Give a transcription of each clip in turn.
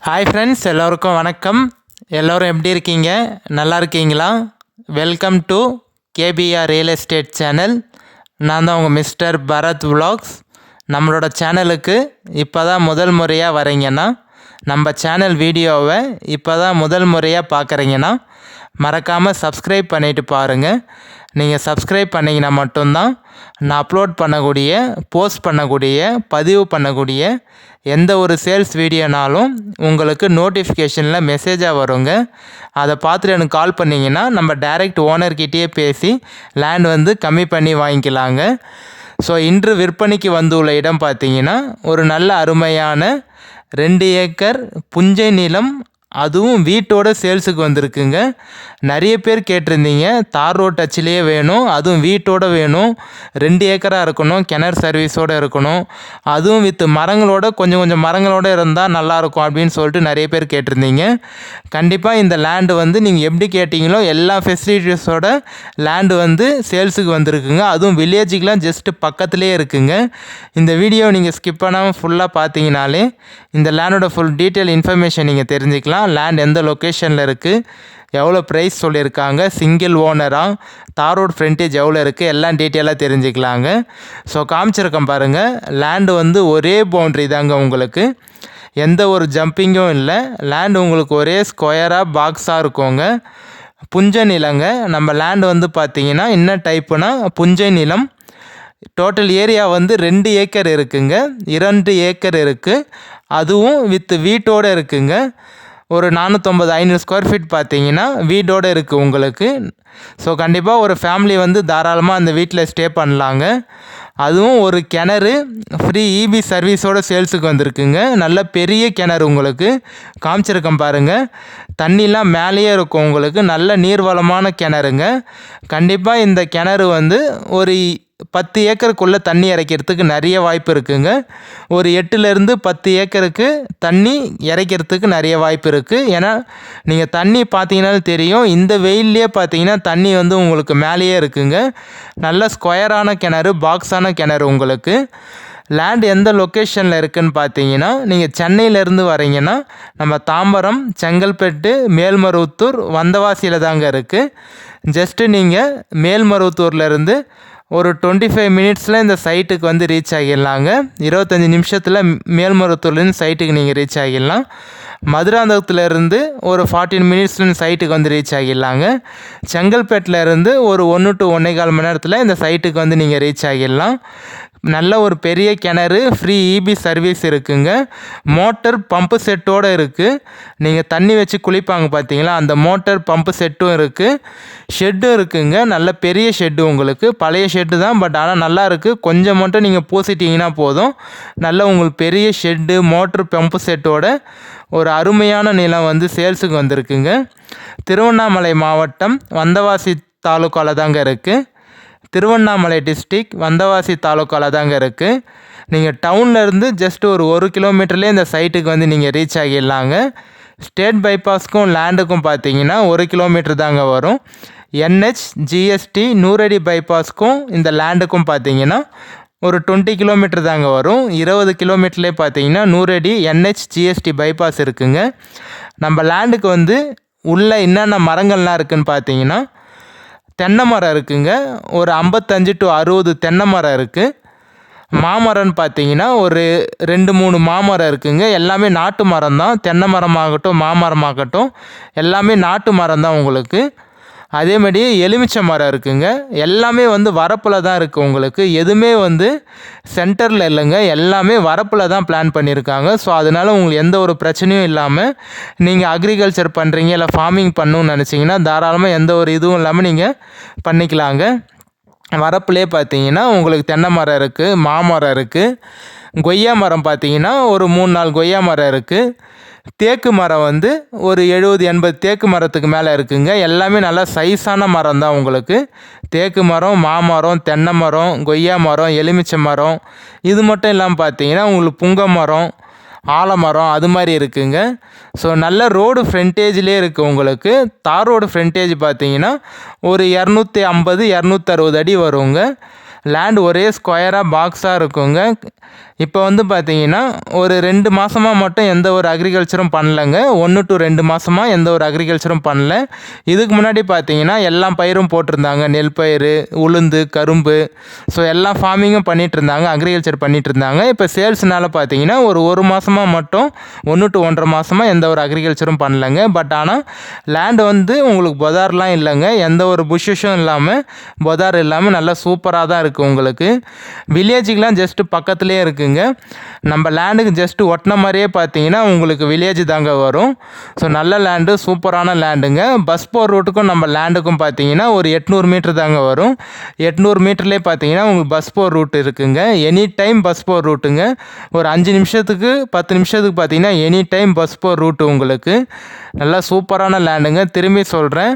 Hi friends, எல்லோருக்கும் வணக்கம். எல்லோரும் எப்படி இருக்கீங்க? நல்லா இருக்கீங்களா? Welcome to KPR real estate channel. நான் தான் உங்கள் மிஸ்டர் பரத் விலாக்ஸ். நம்மளோட சேனலுக்கு இப்போ தான் முதல் முறையாக வரீங்கன்னா, நம்ம சேனல் வீடியோவை இப்போ தான் முதல் முறையாக பார்க்குறீங்கன்னா மறக்காமல் சப்ஸ்கிரைப் பண்ணிவிட்டு பாருங்கள். நீங்கள் சப்ஸ்கிரைப் பண்ணிங்கன்னா மட்டும்தான் நான் அப்லோட் பண்ணக்கூடிய, போஸ்ட் பண்ணக்கூடிய, பதிவு பண்ணக்கூடிய எந்த ஒரு சேல்ஸ் வீடியோனாலும் உங்களுக்கு நோட்டிஃபிகேஷனில் மெசேஜாக வருங்க. அதை பார்த்துட்டு எனக்கு கால் பண்ணிங்கன்னா நம்ம டைரெக்ட் ஓனர்கிட்டயே பேசி லேண்ட் கம்மி பண்ணி வாங்கிக்கலாங்க. ஸோ இன்று விற்பனைக்கு வந்துள்ள இடம் பார்த்திங்கன்னா ஒரு நல்ல அருமையான 2 ஏக்கர் புஞ்சை நிலம், அதுவும் வீட்டோட சேல்ஸுக்கு வந்திருக்குங்க. நிறைய பேர் கேட்டிருந்தீங்க, தார் ரோட் டச்சிலேயே வேணும், அதுவும் வீட்டோட வேணும், 2 ஏக்கராக இருக்கணும், கிணறு சர்வீஸோடு இருக்கணும், அதுவும் வித் மரங்களோட கொஞ்சம் மரங்களோடு இருந்தால் நல்லாயிருக்கும் அப்படின்னு சொல்லிட்டு நிறைய பேர் கேட்டிருந்தீங்க. கண்டிப்பாக இந்த லேண்டு நீங்கள் எப்படி கேட்டிங்களோ எல்லா ஃபெசிலிட்டிஸோட லேண்டு சேல்ஸுக்கு வந்திருக்குங்க. அதுவும் வில்லேஜுக்கெலாம் ஜஸ்ட்டு பக்கத்துலேயே இருக்குங்க. இந்த வீடியோ நீங்கள் ஸ்கிப் பண்ணாமல் ஃபுல்லாக பார்த்தீங்கனாலே இந்த லேண்டோட ஃபுல் டீட்டெயில் இன்ஃபர்மேஷன் நீங்கள் தெரிஞ்சுக்கலாம். லேண்ட் எந்த லொக்கேஷனில் இருக்குது, எவ்வளோ ப்ரைஸ் சொல்லியிருக்காங்க, சிங்கிள் ஓனராக, தார் ரோட் ஃப்ரண்டேஜ் எவ்வளோ இருக்குது, எல்லாம் டீட்டெயிலாக தெரிஞ்சுக்கலாங்க. ஸோ காமிச்சிருக்கேன் பாருங்கள். லேண்டு ஒரே பவுண்ட்ரி தாங்க, உங்களுக்கு எந்த ஒரு ஜம்பிங்கும் இல்லை. லேண்டு உங்களுக்கு ஒரே ஸ்கொயராக பாக்ஸாக இருக்குங்க. புஞ்சை நிலங்க. நம்ம லேண்டு பார்த்திங்கன்னா என்ன டைப்புனா புஞ்சை நிலம். டோட்டல் ஏரியா 2 ஏக்கர் இருக்குங்க. 2 ஏக்கர் இருக்குது, அதுவும் வித் வீட்டோடு இருக்குங்க. ஒரு 450-500 ஸ்கொயர் ஃபீட் பார்த்தீங்கன்னா வீடோடு இருக்குது உங்களுக்கு. ஸோ கண்டிப்பாக ஒரு ஃபேமிலி தாராளமாக அந்த வீட்டில் ஸ்டே பண்ணலாங்க. அதுவும் ஒரு கிணறு ஃப்ரீ இபி சர்வீஸோடு சேல்ஸுக்கு வந்திருக்குங்க. நல்ல பெரிய கிணறு உங்களுக்கு காமிச்சிருக்கேன் பாருங்கள். தண்ணிலாம் மேலேயே இருக்கும் உங்களுக்கு. நல்ல நீர்வளமான கிணறுங்க. கண்டிப்பாக இந்த கிணறு ஒரு 10 ஏக்கருக்குள்ளே தண்ணி இறைக்கிறதுக்கு நிறைய வாய்ப்பு இருக்குங்க. ஒரு 8லேருந்து 10 ஏக்கருக்கு தண்ணி இறைக்கிறதுக்கு நிறைய வாய்ப்பு இருக்குது. ஏன்னா நீங்கள் தண்ணி பார்த்தீங்கன்னாலும் தெரியும், இந்த வெயில்லையே பார்த்தீங்கன்னா தண்ணி உங்களுக்கு மேலேயே இருக்குங்க. நல்ல ஸ்கொயரான கிணறு, பாக்ஸான கிணறு உங்களுக்கு. லேண்ட் எந்த லொக்கேஷனில் இருக்குதுன்னு பார்த்தீங்கன்னா, நீங்கள் சென்னையிலேருந்து வரீங்கன்னா நம்ம தாம்பரம், செங்கல்பட்டு, மேல்மருவத்தூர், வந்தவாசியில் தாங்க இருக்குது. ஜஸ்ட்டு நீங்கள் மேல்மருவத்தூர்லேருந்து ஒரு 25 மினிட்ஸில் இந்த சைட்டுக்கு ரீச் ஆகிடலாங்க. 25 நிமிஷத்தில் மேல்மருவத்தூர்லேருந்து சைட்டுக்கு நீங்கள் ரீச் ஆகிடலாம். மதுராந்தகத்துலேருந்து ஒரு 14 மினிட்ஸில் சைட்டுக்கு ரீச் ஆகிடலாங்க. செங்கல்பேட்டிலேருந்து ஒரு 1 to 1.25 மணி நேரத்தில் இந்த சைட்டுக்கு நீங்கள் ரீச் ஆகிடலாம். நல்ல ஒரு பெரிய கிணறு, ஃப்ரீ இபி சர்வீஸ் இருக்குங்க. மோட்டர் பம்பு செட்டோடு இருக்குது. நீங்கள் தண்ணி வச்சு குளிப்பாங்க பார்த்தீங்களா, அந்த மோட்டர் பம்பு செட்டும் இருக்குது. ஷெட்டும் இருக்குங்க. நல்ல பெரிய ஷெட்டு உங்களுக்கு. பழைய ஷெட்டு தான், பட் ஆனால் நல்லா இருக்குது. கொஞ்சம் மட்டும் நீங்கள் பூசிட்டிங்கன்னா போதும். நல்ல உங்களுக்கு பெரிய ஷெட்டு, மோட்ரு பம்பு செட்டோட ஒரு அருமையான நிலம் சேல்ஸுக்கு வந்திருக்குங்க. திருவண்ணாமலை மாவட்டம், வந்தவாசி தாலுக்காவில் தாங்க இருக்குது. திருவண்ணாமலை டிஸ்ட்ரிக், வந்தவாசி தாலுக்காவில் தாங்க இருக்குது. நீங்கள் டவுன்லேருந்து ஜஸ்ட் ஒரு 1 கிலோமீட்டர்லேயே இந்த சைட்டுக்கு நீங்கள் ரீச் ஆகிடலாங்க. ஸ்டேட் பைபாஸ்க்கும் லேண்டுக்கும் பார்த்தீங்கன்னா 1 கிலோமீட்டர் தாங்க வரும். NH GST நூறடி பைபாஸ்க்கும் இந்த லேண்டுக்கும் பார்த்தீங்கன்னா ஒரு 20 கிலோமீட்டர் தாங்க வரும். 20 கிலோமீட்டர்லேயே பார்த்தீங்கன்னா 100 அடி NH GST பைபாஸ் இருக்குங்க. நம்ம லேண்டுக்கு உள்ள என்னென்ன மரங்கள்லாம் இருக்குதுன்னு பார்த்தீங்கன்னா, தென்னை மரம் இருக்குங்க. ஒரு 55 to 60 தென்னை மரம் இருக்குது. மாமரம்னு பார்த்தீங்கன்னா ஒரு 2-3 மாமரம் இருக்குங்க. எல்லாமே நாட்டு மரம் தான். தென்னை மரமாகட்டும், மாமரமாகட்டும், எல்லாமே நாட்டு மரம் தான் உங்களுக்கு. அதேமாதிரி எலுமிச்சை மரம் இருக்குங்க. எல்லாமே வரப்பில் தான் இருக்குது உங்களுக்கு. எதுவுமே சென்டரில் இல்லைங்க. எல்லாமே வரப்பில் தான் பிளான் பண்ணியிருக்காங்க. ஸோ அதனால் உங்களுக்கு எந்த ஒரு பிரச்சனையும் இல்லாமல் நீங்கள் அக்ரிகல்ச்சர் பண்ணுறீங்க, இல்லை ஃபார்மிங் பண்ணணும்னு நினச்சிங்கன்னா தாராளமாக எந்த ஒரு இதுவும் இல்லாமல் நீங்கள் பண்ணிக்கலாங்க. வரப்புலே பார்த்தீங்கன்னா உங்களுக்கு தென்னை மரம் இருக்குது, மாமரம் இருக்குது. கொய்யா மரம் பார்த்தீங்கன்னா ஒரு 3-4 கொய்யா மரம் இருக்குது. தேக்கு மரம் ஒரு 70-80 தேக்கு மரத்துக்கு மேலே இருக்குங்க. எல்லாமே நல்லா சைஸான மரம் தான் உங்களுக்கு. தேக்கு மரம், மாமரம், தென்னை மரம், கொய்யா மரம், எலுமிச்சை மரம், இது மட்டும் இல்லாமல் பார்த்தீங்கன்னா உங்களுக்கு புங்க மரம், ஆலமரம், அது மாதிரி இருக்குங்க. ஸோ நல்ல ரோடு ஃப்ரண்டேஜ்லேயே இருக்குது உங்களுக்கு. தார் ரோடு ஃப்ரண்டேஜ் பார்த்தீங்கன்னா ஒரு 250-260 அடி வருங்க. லேண்ட் ஒரே ஸ்கொயராக பாக்ஸாக இருக்குங்க. இப்போ வந்து பார்த்தீங்கன்னா ஒரு 2 மாதமாக மட்டும் எந்த ஒரு அக்ரிகல்ச்சரும் பண்ணலைங்க. 1 to 2 மாதமாக எந்த ஒரு அக்ரிகல்ச்சரும் பண்ணல. இதுக்கு முன்னாடி பார்த்தீங்கன்னா எல்லா பயிரும் போட்டிருந்தாங்க. நெல் பயிர், உளுந்து, கரும்பு, ஸோ எல்லா ஃபார்மிங்கும் பண்ணிகிட்டு இருந்தாங்க, அக்ரிகல்ச்சர் பண்ணிகிட்டு இருந்தாங்க. இப்போ சேல்ஸ்னால பார்த்தீங்கன்னா ஒரு மாதமாக மட்டும் 1 to 1.5 மாதமாக எந்த ஒரு அக்ரிகல்ச்சரும் பண்ணலைங்க. பட் ஆனால் லேண்டு வந்து உங்களுக்கு பொதார்லாம் இல்லைங்க. எந்த ஒரு புஷ்ஷும் இல்லாமல், பொதார் இல்லாமல் நல்லா சூப்பராக தான் இருக்குது உங்களுக்கு. வில்லேஜுக்கெலாம் ஜஸ்ட்டு பக்கத்துலேயே இருக்குங்க. நம்ம லேண்டுக்கு ஜஸ்ட்டு ஒட்டின மாதிரியே பார்த்தீங்கன்னா உங்களுக்கு வில்லேஜ் தாங்க வரும். ஸோ நல்ல லேண்டு, சூப்பரான லேண்டுங்க. பஸ் போகிற ரூட்டுக்கும் நம்ம லேண்டுக்கும் பார்த்தீங்கன்னா ஒரு 800 மீட்டர் தாங்க வரும். 800 மீட்டர்லேயே பார்த்தீங்கன்னா உங்களுக்கு பஸ் போகிற ரூட் இருக்குங்க. எனி டைம் பஸ் போகிற ரூட்டுங்க. ஒரு 5 நிமிஷத்துக்கு 10 நிமிஷத்துக்கு பார்த்தீங்கன்னா எனி டைம் பஸ் போகிற ரூட்டு உங்களுக்கு. நல்லா சூப்பரான லேண்டுங்க. திரும்பி சொல்கிறேன்,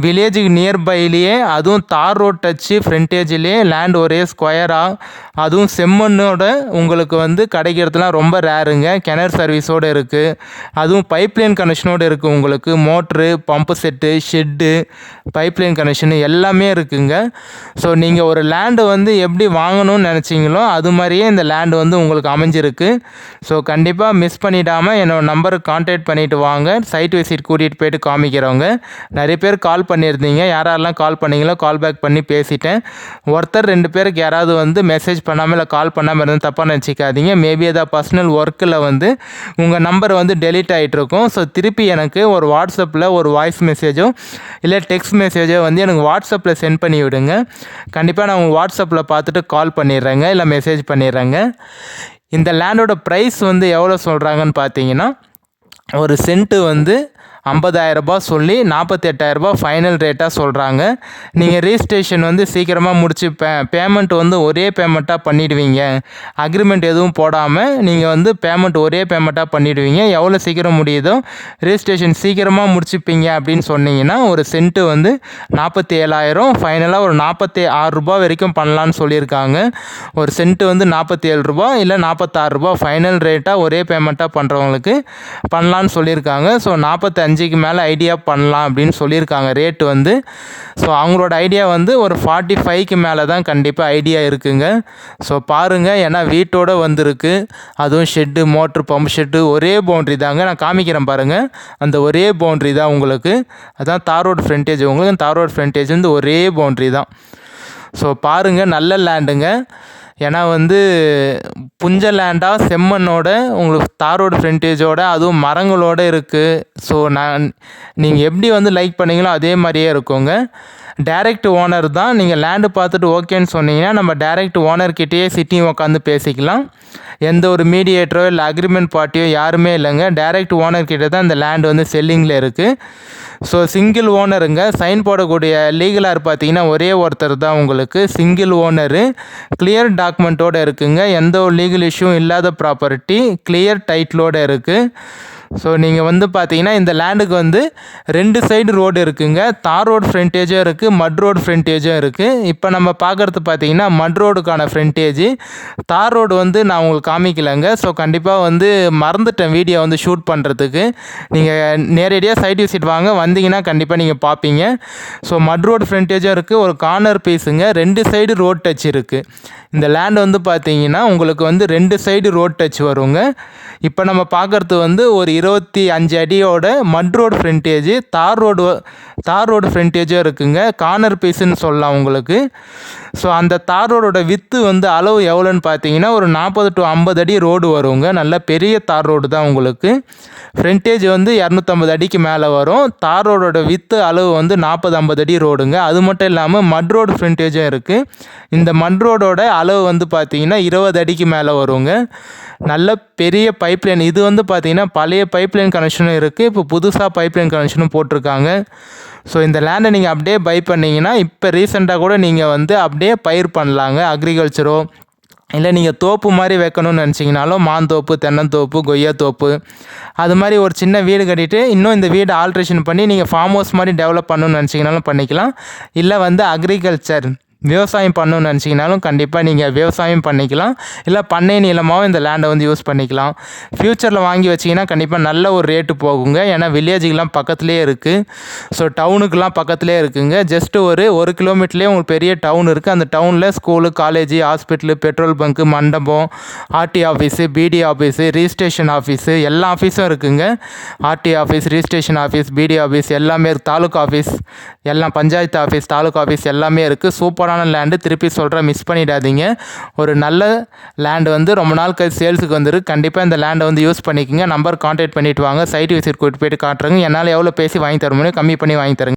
வில்லேஜுக்கு நியர்பைலேயே, அதுவும் தார் ரோட் டச்சு ஃப்ரண்டேஜ்லேயே லேண்ட் ஒரே ஸ்கொயராக, அதுவும் செம்மண்ணோட உங்களுக்கு வந்து கிடைக்கிறதுலாம் ரொம்ப ரேருங்க. கிணறு சர்வீஸோடு இருக்குது. அதுவும் பைப்லைன் கனெக்ஷனோடு இருக்குது உங்களுக்கு. Motor, pump set, shed, pipeline connection எல்லாமே இருக்குங்க. ஸோ நீங்கள் ஒரு லேண்டு வந்து எப்படி வாங்கணும்னு நினச்சிங்களோ அது மாதிரியே இந்த லேண்டு வந்து உங்களுக்கு அமைஞ்சிருக்கு. ஸோ கண்டிப்பாக மிஸ் பண்ணிடாமல் என்னோடய நம்பருக்கு கான்டாக்ட் பண்ணிவிட்டு வாங்க. சைட் விசிட் கூட்டிகிட்டு போய்ட்டு காமிக்கிறவங்க. நிறைய பேர் கால் பண்ணியிருந்தீங்க. யாரெல்லாம் கால் பண்ணிங்களோ கால் பேக் பண்ணி பேசிட்டேன். ஒருத்தர் 2 பேருக்கு யாராவது வந்து மெசேஜ் பண்ணாமல் இல்லை கால் பண்ணாமல் இருந்தால் தப்பாக நினச்சிக்காதீங்க. மேபி ஏதாவது பர்சனல் ஒர்க்கில் வந்து உங்கள் நம்பர் வந்து டெலீட் ஆகிட்ருக்கும். ஸோ திருப்பி எனக்கு ஒரு வாட்ஸ்அப்பில் ஒரு வாய்ஸ் மெசேஜோ இல்லை டெக்ஸ்ட் மெசேஜோ வந்து எனக்கு வாட்ஸ்அப்பில் சென்ட் பண்ணி விடுங்க. கண்டிப்பாக நான் உங்கள் வாட்ஸ்அப்பில் பார்த்துட்டு கால் பண்ணிடுறேங்க, இல்லை மெசேஜ் பண்ணிடுறேங்க. இந்த லேண்டோட ப்ரைஸ் வந்து எவ்வளோ சொல்கிறாங்கன்னு பார்த்தீங்கன்னா, ஒரு சென்ட்டு வந்து 50,000 சொல்லி 48,000 ஃபைனல் ரேட்டாக சொல்கிறாங்க. நீங்கள் ரிஜிஸ்ட்ரேஷன் வந்து சீக்கிரமாக முடிச்சு பேமெண்ட் வந்து ஒரே பேமெண்ட்டாக பண்ணிவிடுவீங்க. அக்ரிமெண்ட் எதுவும் போடாமல் நீங்கள் வந்து பேமெண்ட் ஒரே பேமெண்ட்டாக பண்ணிவிடுவீங்க. எவ்வளோ சீக்கிரம் முடியுதோ ரிஜிஸ்ட்ரேஷன் சீக்கிரமாக முடிச்சுப்பீங்க அப்படின்னு சொன்னீங்கன்னா ஒரு சென்ட்டு வந்து 47,000, ஃபைனலாக ஒரு 46 ரூபா வரைக்கும் பண்ணலான்னு சொல்லியிருக்காங்க. ஒரு சென்ட்டு வந்து 47 ரூபா இல்லை 46 ரூபா ஃபைனல் ரேட்டாக ஒரே பேமெண்ட்டாக பண்ணுறவங்களுக்கு பண்ணலான்னு சொல்லியிருக்காங்க. ஸோ 45க்கு மேலே ஐடியா பண்ணலாம் அப்படின்னு சொல்லியிருக்காங்க ரேட்டு வந்து. ஸோ அவங்களோட ஐடியா வந்து ஒரு 45க்கு மேலே தான் கண்டிப்பாக ஐடியா இருக்குங்க. ஸோ பாருங்கள், ஏன்னா வீட்டோடு வந்துருக்கு. அதுவும் ஷெட்டு, மோட்ரு, பம்பு ஷெட்டு ஒரே பவுண்ட்ரி தாங்க. நான் காமிக்கிறேன் பாருங்கள். அந்த ஒரே பவுண்ட்ரி தான் உங்களுக்கு. அதான் தார் ரோடு ஃப்ரண்டேஜ். உங்களுக்கு தார் ரோடு ஃப்ரண்டேஜ் வந்து ஒரே பவுண்ட்ரி தான். ஸோ பாருங்கள், நல்ல லேண்டுங்க. ஏன்னா வந்து புஞ்ச லேண்டாக செம்மண்ணோட உங்களுக்கு தார் ரோடு ஃப்ரண்டேஜோட அதுவும் மரங்களோடு இருக்குது. ஸோ நீங்கள் எப்படி வந்து லைக் பண்ணீங்களோ அதே மாதிரியே இருக்குங்க. டைரக்ட் ஓனர் தான். நீங்கள் லேண்டு பார்த்துட்டு ஓகேன்னு சொன்னீங்கன்னா நம்ம டைரக்ட் ஓனர்கிட்டயே சிட்டிங் உட்காந்து பேசிக்கலாம். எந்த ஒரு மீடியேட்டரோ இல்லை அக்ரிமெண்ட் பார்ட்டியோ யாருமே இல்லைங்க. டைரக்ட் ஓனர்கிட்ட தான் இந்த லேண்டு வந்து செல்லிங்கில் இருக்குது. So single ஓனருங்க. சைன் போடக்கூடிய லீகலார் பார்த்தீங்கன்னா ஒரே ஒருத்தர் தான் உங்களுக்கு. சிங்கிள் ஓனரு, கிளியர் டாக்குமெண்ட்டோடு இருக்குங்க. எந்த ஒரு லீகல் இஷ்யூ இல்லாத ப்ராப்பர்ட்டி, கிளியர் டைட்டிலோடு இருக்குது. ஸோ நீங்கள் வந்து பார்த்தீங்கன்னா இந்த லேண்டுக்கு வந்து 2 சைடு ரோடு இருக்குங்க. தார் ரோடு ஃப்ரண்டேஜும் இருக்குது, மட் ரோடு ஃப்ரண்டேஜும் இருக்குது. இப்போ நம்ம பார்க்குறது பார்த்தீங்கன்னா மட் ரோடுக்கான ஃப்ரண்டேஜ். தார் ரோடு வந்து நான் உங்களுக்கு காமிக்கலைங்க. ஸோ கண்டிப்பாக வந்து மறந்துட்டேன் வீடியோ வந்து ஷூட் பண்ணுறதுக்கு. நீங்கள் நேரடியாக சைட் விசிட் வாங்க, வந்தீங்கன்னா கண்டிப்பாக நீங்கள் பார்ப்பீங்க. ஸோ மட் ரோடு ஃப்ரண்டேஜும் இருக்குது. ஒரு கார்னர் பீஸுங்க. 2 சைடு ரோட் டச் இருக்குது. இந்த லேண்ட் வந்து பார்த்தீங்கன்னா உங்களுக்கு வந்து 2 சைடு ரோட் டச் வருங்க. இப்போ நம்ம பார்க்குறது வந்து ஒரு 25 அடியோட மட் ரோடு ஃப்ரண்டேஜ், தார் ரோடு ஃப்ரண்டேஜும் இருக்குங்க. கார்னர் பீஸுன்னு சொல்லலாம் உங்களுக்கு. ஸோ அந்த தார் ரோடோட வித்து வந்து அளவு எவ்வளோன்னு பார்த்தீங்கன்னா ஒரு 40 to 50 அடி ரோடு வருங்க. நல்ல பெரிய தார் ரோடு தான் உங்களுக்கு. ஃப்ரண்டேஜ் வந்து 250 அடிக்கு மேலே வரும். தார் ரோடோட வித்து அளவு வந்து 40-50 அடி ரோடுங்க. அது மட்டும் இல்லாமல் மட் ரோடு ஃப்ரண்டேஜும் இருக்குது. இந்த மட் ரோடோட அளவு வந்து பார்த்தீங்கன்னா 20 அடிக்கு மேலே வருங்க. நல்ல பெரிய பைப்லைன். இது வந்து பார்த்தீங்கன்னா பழைய பைப்லைன் கனெக்ஷனும் இருக்குது, இப்போ புதுசாக பைப்லைன் கனெக்ஷனும் போட்டிருக்காங்க. ஸோ இந்த லேண்டை நீங்கள் அப்படியே பை பண்ணிங்கன்னா இப்போ ரீசெண்டாக கூட நீங்கள் வந்து அப்படியே பயிர் பண்ணலாங்க. அக்ரிகல்ச்சரோ இல்லை நீங்கள் தோப்பு மாதிரி வைக்கணும்னு நினச்சிங்கனாலும் மாந்தோப்பு, தென்னந்தோப்பு, கொய்யாத்தோப்பு அது மாதிரி ஒரு சின்ன வீடு கட்டிட்டு இன்னும் இந்த வீடு ஆல்ட்ரேஷன் பண்ணி நீங்கள் ஃபார்ம் ஹவுஸ் மாதிரி டெவலப் பண்ணணும்னு நினச்சிங்கனாலும் பண்ணிக்கலாம். இல்லை வந்து அக்ரிகல்ச்சர் விவசாயம் பண்ணணும்னு நினச்சிங்கனாலும் கண்டிப்பாக நீங்கள் விவசாயம் பண்ணிக்கலாம். இல்லை பண்ணை நிலமாகவும் இந்த லேண்டை வந்து யூஸ் பண்ணிக்கலாம். ஃப்யூச்சரில் வாங்கி வச்சிங்கன்னா கண்டிப்பாக நல்ல ஒரு ரேட்டு போகுங்க. ஏன்னா வில்லேஜுக்கெலாம் பக்கத்துலேயே இருக்குது. ஸோ டவுனுக்கெலாம் பக்கத்துலேயே இருக்குங்க. ஜஸ்ட்டு ஒரு கிலோமீட்டர்லேயே உங்களுக்கு பெரிய டவுன் இருக்குது. அந்த டவுனில் school, college, hospital, petrol bunk, மண்டபம், ஆர்டி ஆஃபீஸு, பிடி ஆஃபீஸு, ரிஜிஸ்ட்ரேஷன் ஆஃபீஸு எல்லா ஆஃபீஸும் இருக்குங்க. ஆர்டி ஆஃபீஸ், ரிஜிஸ்ட்ரேஷன் ஆஃபீஸ், பிடி ஆஃபீஸ் எல்லாமே இருக்குது. தாலுக்கா ஆஃபீஸ் எல்லாம், பஞ்சாயத்து ஆஃபீஸ், தாலுக்கா ஆஃபீஸ் எல்லாமே இருக்குது. சூப்பரான லேண்டு. திருப்பி சொல்கிறேன், மிஸ் பண்ணிடாதீங்க. ஒரு நல்ல லேண்டு வந்து ரொம்ப நாள் கழிச்சு சேல்ஸுக்கு வந்துருக்கு. கண்டிப்பாக இந்த லேண்டை வந்து யூஸ் பண்ணிக்கோங்க. நம்பர் கான்டாக்ட் பண்ணிவிட்டு வாங்க. சைட் விசிட் கூட்டிட்டு போயிட்டு காட்டுறேங்க. என்னால் எவ்வளோ பேசி வாங்கி தர முடியும், கம்மி பண்ணி வாங்கி தரேங்க.